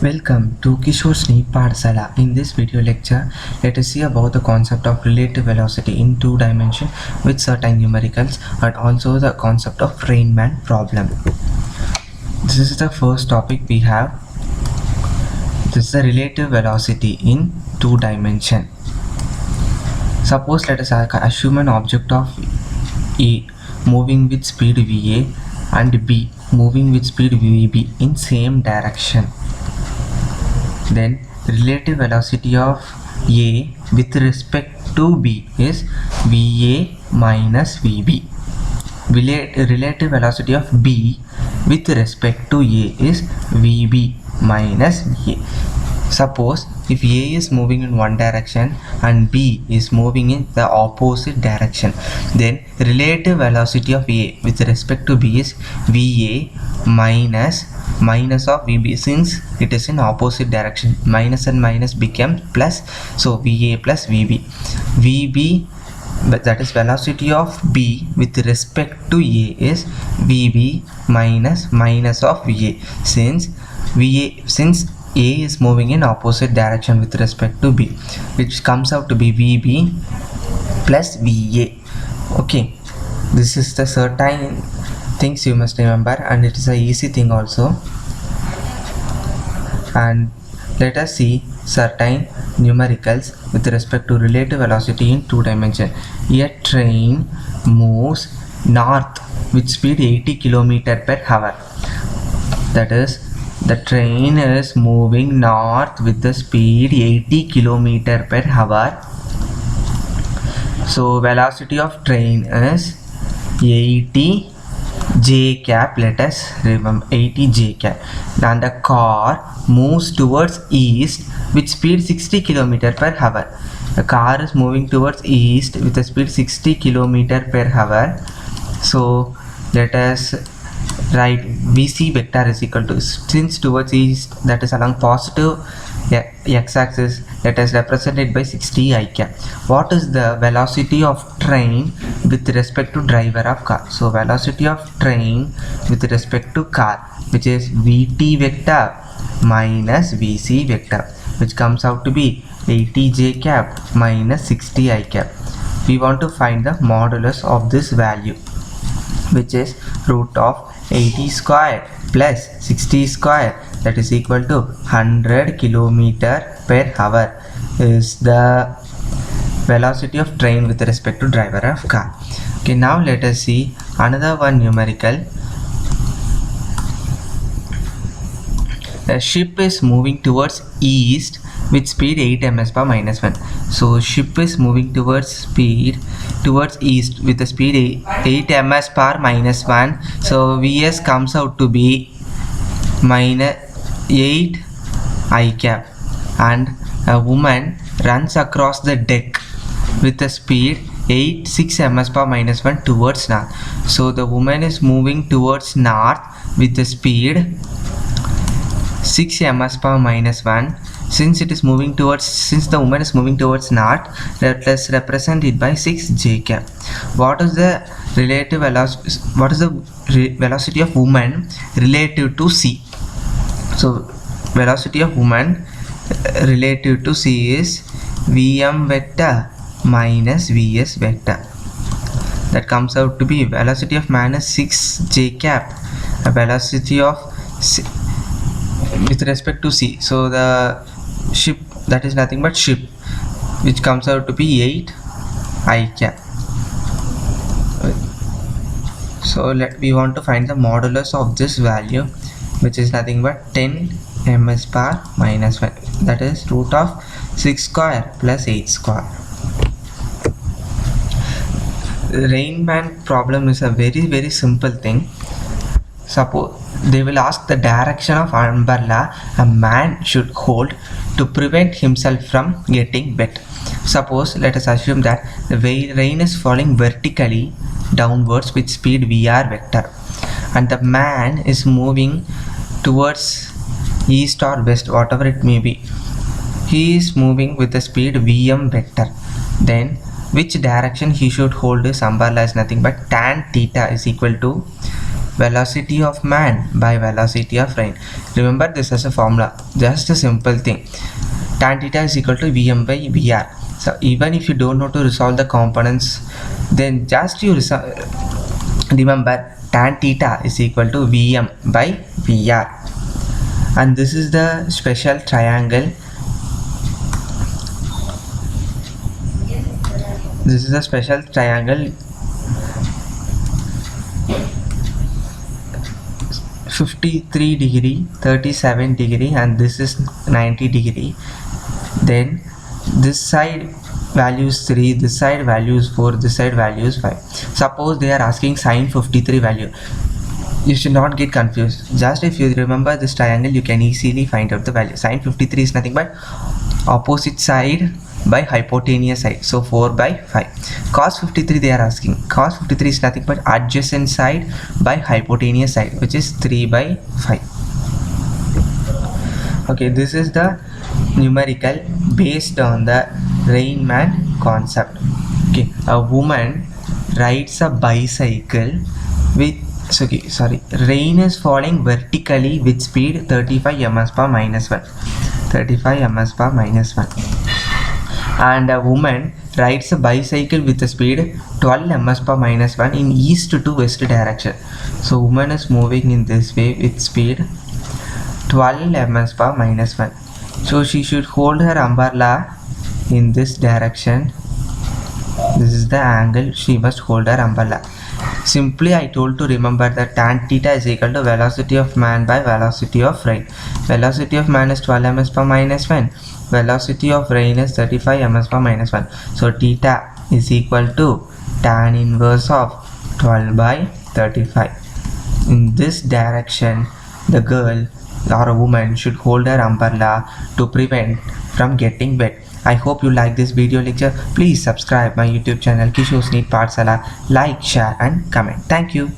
Welcome to Kishore's Neat Pathshala. In this video lecture, let us see about the concept of relative velocity in two dimensions with certain numericals and also the concept of Feynman problem. This is the first topic we have. This is the relative velocity in two dimensions. Suppose let us assume an object of A moving with speed VA and B moving with speed VB in same direction. Then relative velocity of A with respect to B is VA minus VB. Relative velocity of B with respect to A is VB minus VA. Suppose if A is moving in one direction and B is moving in the opposite direction, then relative velocity of A with respect to B is VA minus of VB. Since it is in opposite direction, minus and minus become plus, so VA plus VB. VB, that is velocity of B with respect to A, is VB minus of VA. Since A is moving in opposite direction with respect to B, which comes out to be VB plus VA. Okay, this is the certain things you must remember, and it is a easy thing also. And let us see certain numericals with respect to relative velocity in two dimensions. A train moves north with speed 80 km per hour. That is, the train is moving north with the speed 80 km per hour. So velocity of train is 80 j cap. Let us remember 80 j cap. Then the car moves towards east with speed 60 km per hour. The car is moving towards east with a speed 60 km per hour. So let us write VC vector is equal to, since towards east, that is along positive x-axis, let us represent it by 60 I cap. What is the velocity of train with respect to driver of car? So velocity of train with respect to car, which is VT vector minus VC vector, which comes out to be 80 j cap minus 60 I cap. We want to find the modulus of this value, which is root of 80 square plus 60 square, that is equal to 100 km per hour, is the velocity of train with respect to driver of car. Okay, now let us see another one numerical. A ship is moving towards east with speed 8 ms per minus 1. So ship is moving towards east with the speed 8 ms per minus 1. So Vs comes out to be minus 8 I cap, and a woman runs across the deck with the speed 6 ms per minus 1 towards north. So the woman is moving towards north with the speed 6 ms per minus 1. Since the woman is moving towards north, let us represent it by 6 j cap. What is the velocity of woman relative to C? So velocity of woman relative to C is Vm vector minus Vs vector. That comes out to be velocity of man is 6 j cap, a velocity of C with respect to C. So the ship, that is nothing but ship, which comes out to be 8 I cap. So we want to find the modulus of this value, which is nothing but 10 ms per minus 1, that is root of 6 square plus 8 square. Feynman problem is a very simple thing. Suppose they will ask the direction of umbrella a man should hold to prevent himself from getting wet. Suppose let us assume that the rain is falling vertically downwards with speed VR vector, and the man is moving towards east or west, whatever it may be. He is moving with the speed Vm vector. Then which direction he should hold his umbrella is nothing but tan theta is equal to velocity of man by velocity of rain. Remember this as a formula, just a simple thing. Tan theta is equal to Vm by Vr. So even if you don't know to resolve the components, then just you remember tan theta is equal to Vm by Vr. And this is the special triangle. This is a special triangle 53 degree, 37 degree, and this is 90 degree. Then this side value is 3, this side value is 4, this side value is 5. Suppose they are asking sine 53 value. You should not get confused. Just if you remember this triangle, you can easily find out the value. Sine 53 is nothing but opposite side by hypotenuse side, so 4 by 5. Cos 53 they are asking. Cos 53 is nothing but adjacent side by hypotenuse side, which is 3 by 5. Okay, this is the numerical based on the Rain Man concept. Okay, a woman rides a bicycle with rain is falling vertically with speed 35 ms per minus 1. 35 ms per minus 1. And a woman rides a bicycle with a speed 12 ms per minus 1 in east to west direction. So woman is moving in this way with speed 12 ms per minus 1. So she should hold her umbrella in this direction. This is the angle she must hold her umbrella. Simply I told to remember that tan theta is equal to velocity of man by velocity of rain. Velocity of man is 12 ms per minus 1. Velocity of rain is 35 ms per minus 1. So theta is equal to tan inverse of 12 by 35. In this direction, the girl or a woman should hold her umbrella to prevent from getting wet. I hope you like this video lecture. Please subscribe my YouTube channel Kishore's NEET Pathshala. Like, share and comment. Thank you.